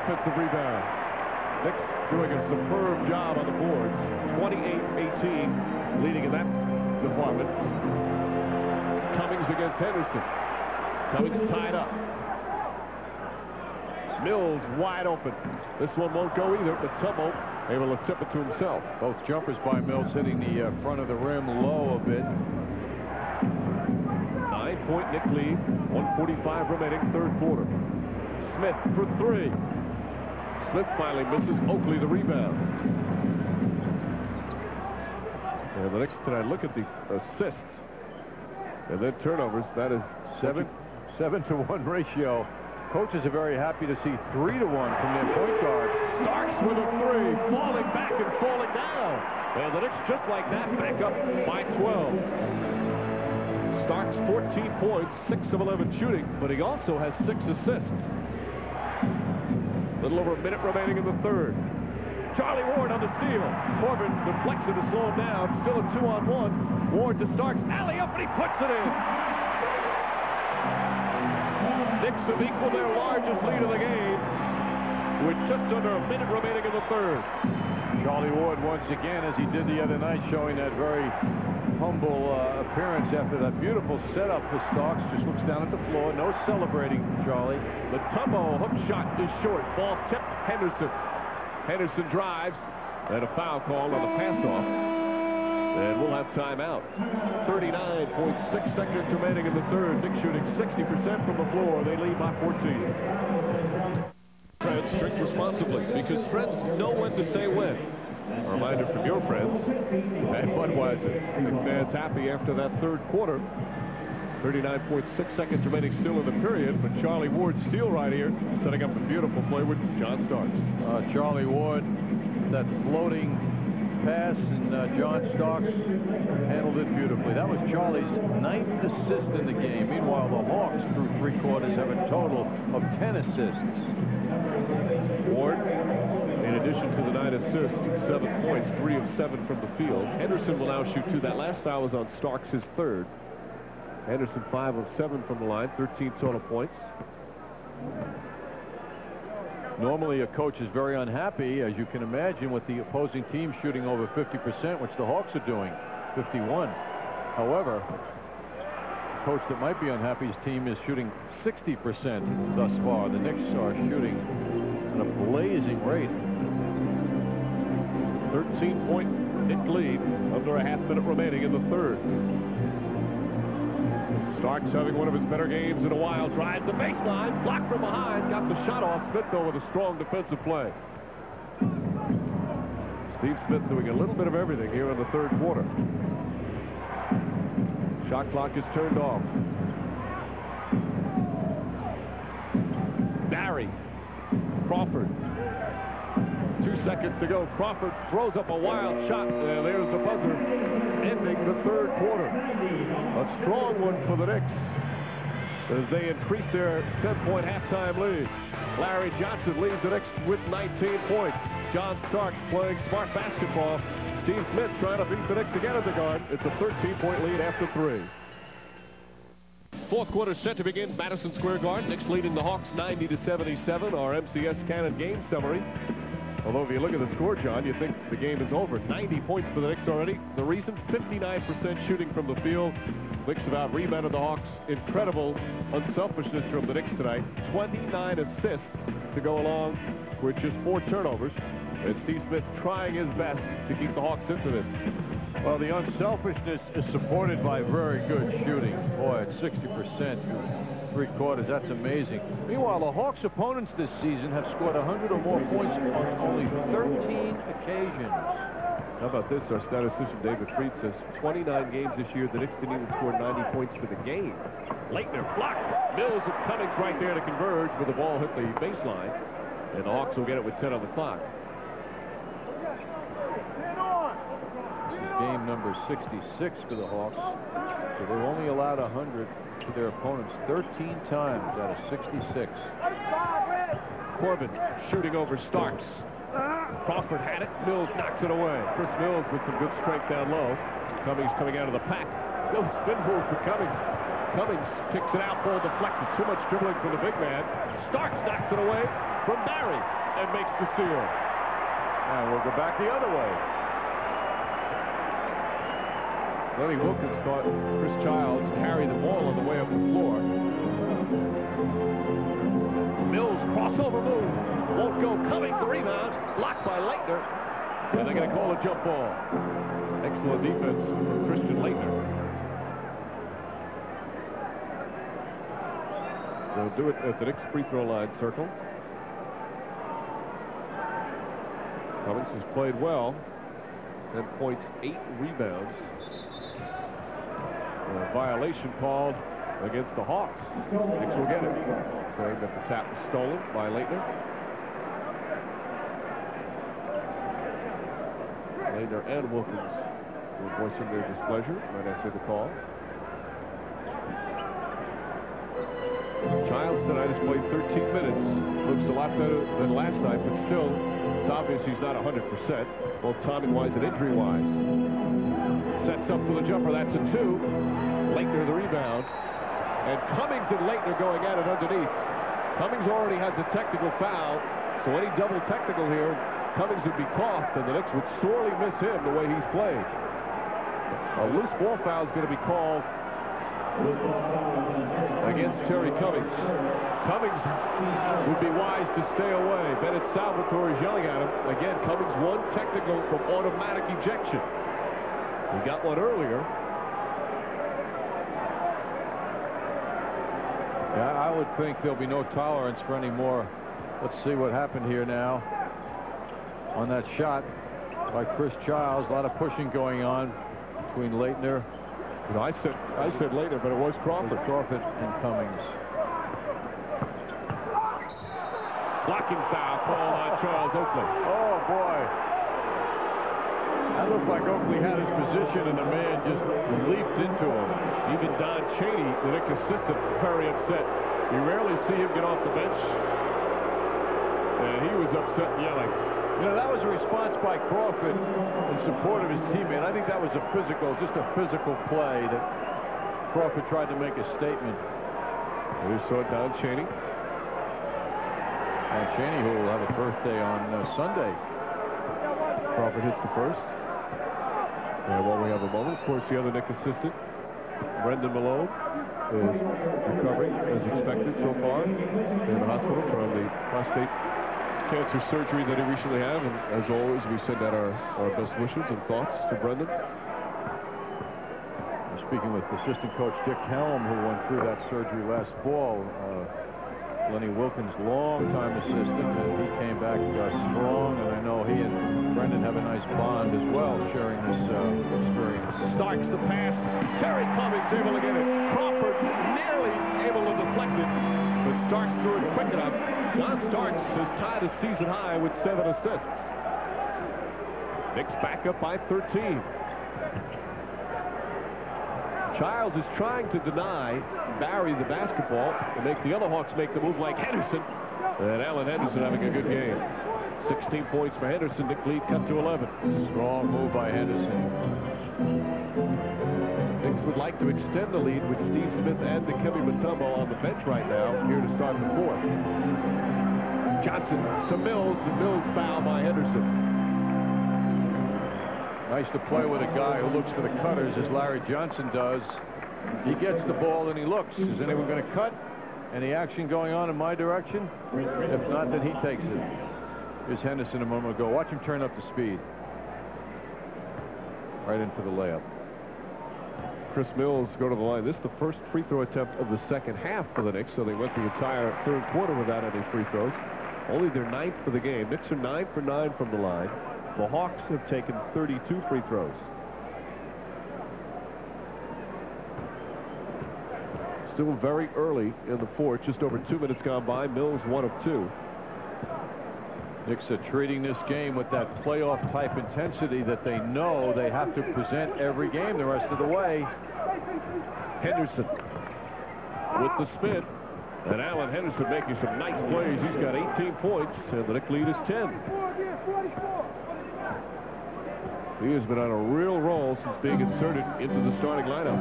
offensive rebound. Knicks doing a superb job on the boards. 28-18, leading in that department. Cummings against Henderson. Cummings tied up. Mills wide open. This one won't go either, but Tumbo able to tip it to himself. Both jumpers by Mills hitting the front of the rim low a bit. 9-point Knick lead. 1:45 remaining, third quarter. Smith for three. Smith finally misses. Oakley the rebound. And the Knicks tonight, look at the assists and then turnovers. That is 7-to-1 ratio. Coaches are very happy to see 3-to-1 from their point guards. Starks with a three, falling back and falling down. And the Knicks just like that back up by 12. Starks 14 points, 6 of 11 shooting, but he also has 6 assists. A little over a minute remaining in the third. Charlie Ward on the steal. Corbin deflects it to slow him down. Still a 2-on-1. Ward to Starks. Alley-up, and he puts it in. Knicks have equaled their largest lead of the game with just under a minute remaining in the third. Charlie Ward once again, as he did the other night, showing that very humble appearance after that beautiful setup for Starks. Just looks down at the floor. No celebrating from Charlie. The Tumbo hook shot is short. Ball tipped Henderson. Henderson drives, and a foul called on the pass-off. And we'll have timeout. 39.6 seconds remaining in the third. Knicks shooting 60% from the floor. They lead by 14. Friends, drink responsibly, because friends know when to say when. A reminder from your friends at Budweiser. Knicks fans happy after that third quarter. 39.6 seconds remaining still in the period, but Charlie Ward steal right here, setting up a beautiful play with John Starks. Charlie Ward, that floating pass, and John Starks handled it beautifully. That was Charlie's 9th assist in the game. Meanwhile, the Hawks through 3 quarters have a total of 10 assists. Ward, in addition to the 9 assists, 7 points, 3 of 7 from the field. Henderson will now shoot 2. That last foul was on Starks, his third. Henderson 5 of 7 from the line, 13 total points. Normally a coach is very unhappy, as you can imagine, with the opposing team shooting over 50%, which the Hawks are doing, 51. However, the coach that might be unhappy, his team is shooting 60% thus far. The Knicks are shooting at a blazing rate. 13-point Knick lead, under a half minute remaining in the third. Starks having one of his better games in a while. Drives the baseline, blocked from behind, got the shot off. Smith, though, with a strong defensive play. Steve Smith doing a little bit of everything here in the third quarter. Shot clock is turned off. Barry. Crawford. 2 seconds to go. Crawford throws up a wild shot. And there's the buzzer, ending the third quarter. A strong one for the Knicks as they increase their 10-point halftime lead. Larry Johnson leads the Knicks with 19 points. John Starks playing smart basketball. Steve Smith trying to beat the Knicks again at the Garden. It's a 13-point lead after 3. Fourth quarter set to begin. Madison Square Garden. Knicks leading the Hawks 90-77. Our MCS Cannon game summary. Although if you look at the score, John, you think the game is over. 90 points for the Knicks already. The reason, 59% shooting from the field. Knicks have out-rebounded the Hawks. Incredible unselfishness from the Knicks tonight. 29 assists to go along with just 4 turnovers. And Steve Smith trying his best to keep the Hawks into this. Well, the unselfishness is supported by very good shooting. Boy, at 60% through 3 quarters, that's amazing. Meanwhile, the Hawks' opponents this season have scored 100 or more points on only 13 occasions. How about this? Our statistician David Freed says 29 games this year. The Knicks didn't even score 90 points for the game. Leitner blocked. Mills and Cummings right there to converge, but the ball hit the baseline. And the Hawks will get it with 10 on the clock. Game number 66 for the Hawks. So they've only allowed 100 to their opponents 13 times out of 66. Corbin shooting over Starks. Crawford had it. Mills knocks it away. Chris Mills with some good strength down low. Cummings coming out of the pack. Goes spin move for Cummings. Cummings kicks it out. Ball deflected. Too much dribbling from the big man. Starks knocks it away. from Barry and makes the steal. And we'll go back the other way. Lenny Wilkins thought Chris Childs carried the ball on the way up the floor. Mills crossover move. Won't go. Cummings the rebound. Blocked by Leitner. And they're going to call a jump ball. Excellent defense from Christian Leitner. They'll do it at the Knicks free throw line circle. Cummings has played well. 10 points, 8 rebounds. A violation called against the Hawks. Knicks will get it, saying that the tap was stolen by Leitner. Leitner and Wilkins were voicing their displeasure right after the call. Childs tonight has played 13 minutes. Looks a lot better than last night, but still, it's obvious he's not 100%, both timing-wise and injury-wise. Sets up for the jumper. That's a 2. Leitner the rebound. And Cummings and Leitner going at it underneath. Cummings already has a technical foul, so any double technical here, Cummings would be tossed, and the Knicks would sorely miss him the way he's played. A loose ball foul is going to be called against Terry Cummings. Cummings would be wise to stay away. Bennett Salvatore is yelling at him. Again, Cummings one technical from automatic ejection. He got one earlier. Yeah, I would think there'll be no tolerance for any more. Let's see what happened here now on that shot by Chris Childs. A lot of pushing going on between Leitner. You know, I said Leitner, but it was Crawford. Crawford and Cummings. Blocking foul call on Charles Oakley. Oh boy, that looked like Oakley had his position and the man just leaped into him. Even Don Chaney, the Knicks assistant, very upset. You rarely see him get off the bench, and he was upset and yelling. You know, that was a response by Crawford in support of his teammate. I think that was just a physical play that Crawford tried to make a statement. We saw Don Chaney. And Chaney, who will have a birthday on Sunday. Crawford hits the first. And while we have a moment, of course, the other Knicks assistant, Brendan Malone, is recovering as expected so far in the hospital from the prostate cancer surgery that he recently had. And as always, we send out our best wishes and thoughts to Brendan. Speaking with assistant coach Dick Helm, who went through that surgery last fall, Lenny Wilkins, longtime assistant, and he came back strong, and I know he and Brendan have a nice bond as well, sharing this experience. Starks the pass. Terry Cummings able to get it. Crawford nearly able to deflect it, but Starks threw it quick enough. John Starks has tied a season high with 7 assists. Knicks back up by 13. Childs is trying to deny Barry the basketball and make the other Hawks make the move like Henderson. And Alan Henderson having a good game. 16 points for Henderson. Knicks lead cut to 11. Strong move by Henderson. Knicks would like to extend the lead with Steve Smith and Dikembe Mutombo on the bench right now, here to start the fourth. Johnson to Mills, and Mills foul by Henderson. Nice to play with a guy who looks for the cutters, as Larry Johnson does. He gets the ball and he looks. Is anyone going to cut? Any action going on in my direction? If not, then he takes it. Here's Henderson a moment ago. Watch him turn up the speed. Right into the layup. Chris Mills go to the line. This is the first free throw attempt of the second half for the Knicks, so they went the entire third quarter without any free throws. Only their 9th for the game. Knicks are 9 for 9 from the line. The Hawks have taken 32 free throws. Still very early in the fourth, just over 2 minutes gone by. Mills 1 of 2. Knicks are treating this game with that playoff type intensity that they know they have to present every game the rest of the way. Henderson with the spin. And Alan Henderson making some nice plays. He's got 18 points, and the Knicks lead is 10. He has been on a real roll since being inserted into the starting lineup.